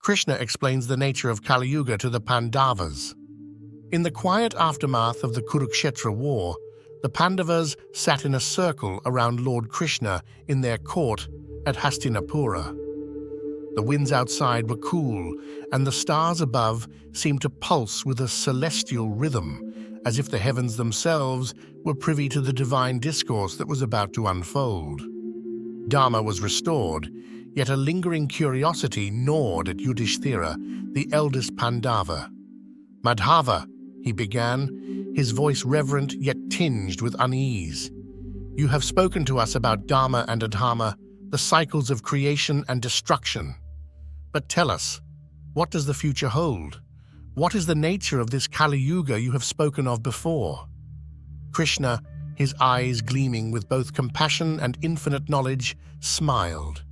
Krishna explains the nature of Kaliyuga to the Pandavas. In the quiet aftermath of the Kurukshetra war, the Pandavas sat in a circle around Lord Krishna in their court at Hastinapura. The winds outside were cool, and the stars above seemed to pulse with a celestial rhythm, as if the heavens themselves were privy to the divine discourse that was about to unfold. Dharma was restored, yet a lingering curiosity gnawed at Yudhishthira, the eldest Pandava. "Madhava," he began, his voice reverent yet tinged with unease. "You have spoken to us about Dharma and Adharma, the cycles of creation and destruction. But tell us, what does the future hold? What is the nature of this Kaliyuga you have spoken of before?" Krishna, his eyes gleaming with both compassion and infinite knowledge, smiled.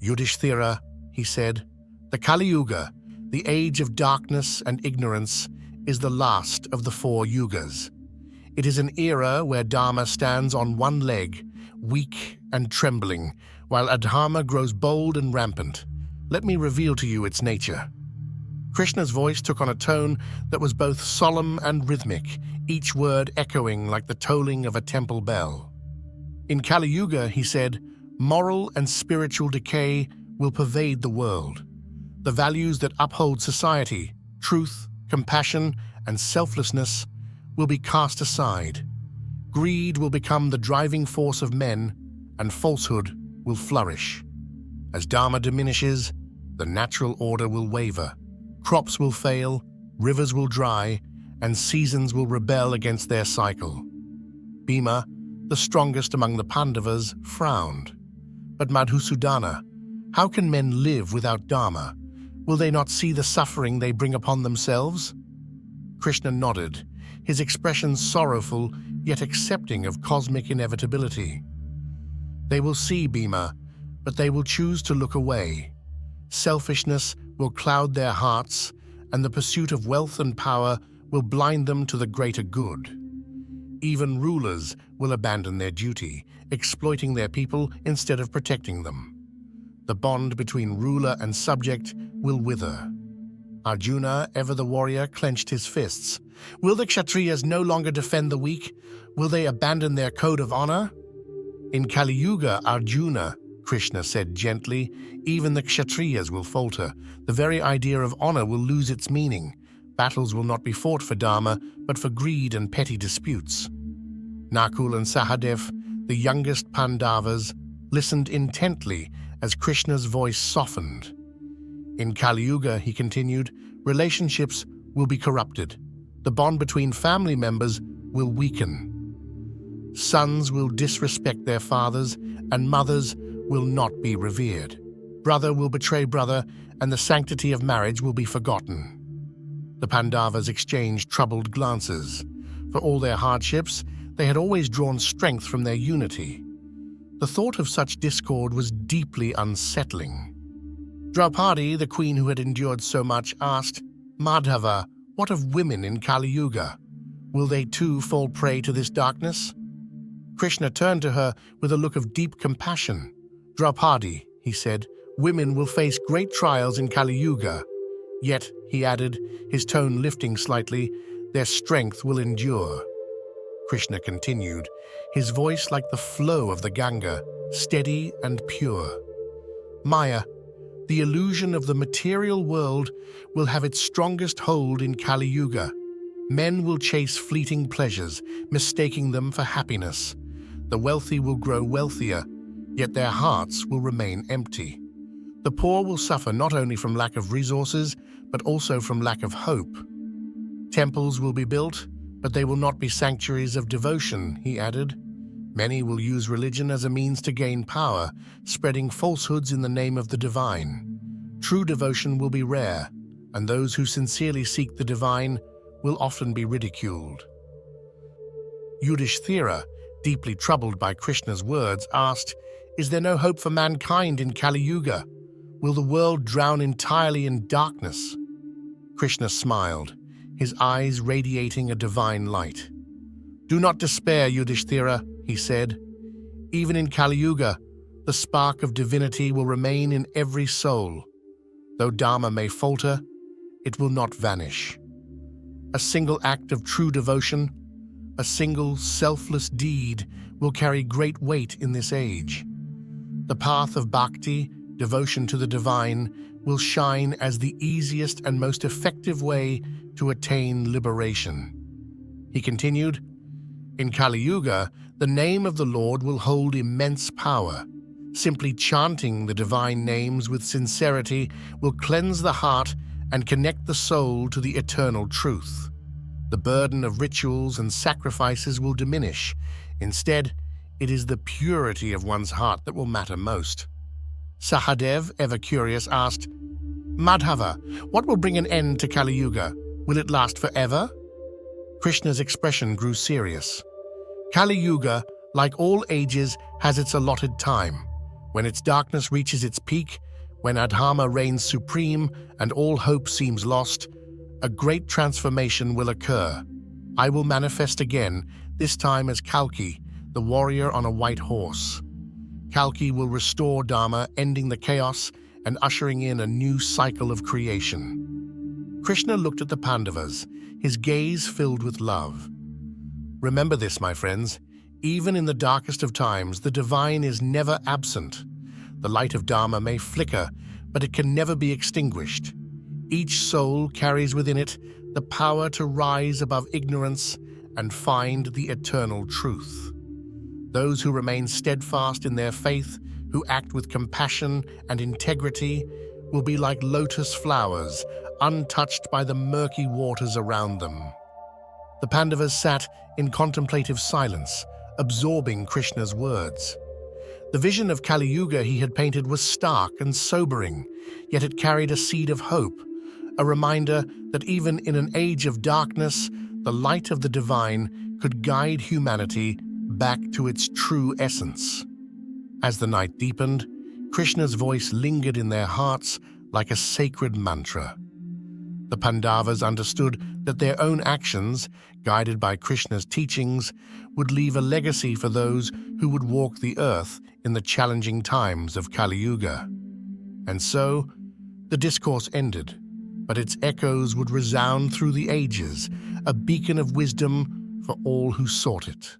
"Yudhishthira," he said, "the Kaliyuga, the age of darkness and ignorance, is the last of the 4 yugas. It is an era where Dharma stands on one leg, weak and trembling, while Adharma grows bold and rampant. Let me reveal to you its nature." Krishna's voice took on a tone that was both solemn and rhythmic, each word echoing like the tolling of a temple bell. "In Kaliyuga," he said, "moral and spiritual decay will pervade the world. The values that uphold society, truth, compassion, and selflessness, will be cast aside. Greed will become the driving force of men, and falsehood will flourish. As Dharma diminishes, the natural order will waver. Crops will fail, rivers will dry, and seasons will rebel against their cycle." Bhima, the strongest among the Pandavas, frowned. "But Madhusudana, how can men live without Dharma? Will they not see the suffering they bring upon themselves?" Krishna nodded, his expression sorrowful yet accepting of cosmic inevitability. "They will see, Bhima, but they will choose to look away. Selfishness will cloud their hearts, and the pursuit of wealth and power will blind them to the greater good. Even rulers will abandon their duty, exploiting their people instead of protecting them. The bond between ruler and subject will wither." Arjuna, ever the warrior, clenched his fists. "Will the Kshatriyas no longer defend the weak? Will they abandon their code of honor?" "In Kaliyuga, Arjuna," Krishna said gently, "even the Kshatriyas will falter. The very idea of honor will lose its meaning. Battles will not be fought for Dharma, but for greed and petty disputes." Nakul and Sahadev, the youngest Pandavas, listened intently as Krishna's voice softened. "In Kaliyuga," he continued, "relationships will be corrupted. The bond between family members will weaken. Sons will disrespect their fathers, and mothers will not be revered. Brother will betray brother, and the sanctity of marriage will be forgotten." The Pandavas exchanged troubled glances. For all their hardships, they had always drawn strength from their unity. The thought of such discord was deeply unsettling. Draupadi, the queen who had endured so much, asked, "Madhava, what of women in Kaliyuga? Will they too fall prey to this darkness?" Krishna turned to her with a look of deep compassion. "Draupadi," he said, "women will face great trials in Kaliyuga. Yet," he added, his tone lifting slightly, "their strength will endure." Krishna continued, his voice like the flow of the Ganga, steady and pure. "Maya, the illusion of the material world will have its strongest hold in Kaliyuga. Men will chase fleeting pleasures, mistaking them for happiness. The wealthy will grow wealthier, yet their hearts will remain empty. The poor will suffer not only from lack of resources, but also from lack of hope. Temples will be built, but they will not be sanctuaries of devotion," he added. "Many will use religion as a means to gain power, spreading falsehoods in the name of the divine. True devotion will be rare, and those who sincerely seek the divine will often be ridiculed." Yudhishthira, deeply troubled by Krishna's words, asked, "Is there no hope for mankind in Kaliyuga? Will the world drown entirely in darkness?" Krishna smiled, his eyes radiating a divine light. "Do not despair, Yudhishthira," he said. "Even in Kaliyuga, the spark of divinity will remain in every soul. Though Dharma may falter, it will not vanish. A single act of true devotion, a single selfless deed will carry great weight in this age. The path of bhakti, devotion to the divine, will shine as the easiest and most effective way to attain liberation. He continued, in Kaliyuga, the name of the Lord will hold immense power. Simply chanting the divine names with sincerity will cleanse the heart and connect the soul to the eternal truth. The burden of rituals and sacrifices will diminish. Instead, it is the purity of one's heart that will matter most. Sahadev, ever curious, asked, Madhava, what will bring an end to Kaliyuga? Will it last forever? Krishna's expression grew serious. Kaliyuga, like all ages, has its allotted time. When its darkness reaches its peak, when adharma reigns supreme and all hope seems lost, a great transformation will occur. I will manifest again, this time as Kalki, the warrior on a white horse. Kalki will restore Dharma, ending the chaos and ushering in a new cycle of creation. Krishna looked at the Pandavas, his gaze filled with love. Remember this, my friends, even in the darkest of times, the divine is never absent. The light of Dharma may flicker, but it can never be extinguished. Each soul carries within it the power to rise above ignorance and find the eternal truth. Those who remain steadfast in their faith, who act with compassion and integrity, will be like lotus flowers, untouched by the murky waters around them. The Pandavas sat in contemplative silence, absorbing Krishna's words. The vision of Kaliyuga he had painted was stark and sobering, yet it carried a seed of hope, a reminder that even in an age of darkness, the light of the divine could guide humanity back to its true essence. As the night deepened, Krishna's voice lingered in their hearts like a sacred mantra. The Pandavas understood that their own actions, guided by Krishna's teachings, would leave a legacy for those who would walk the earth in the challenging times of Kaliyuga. And so, the discourse ended, but its echoes would resound through the ages, a beacon of wisdom for all who sought it.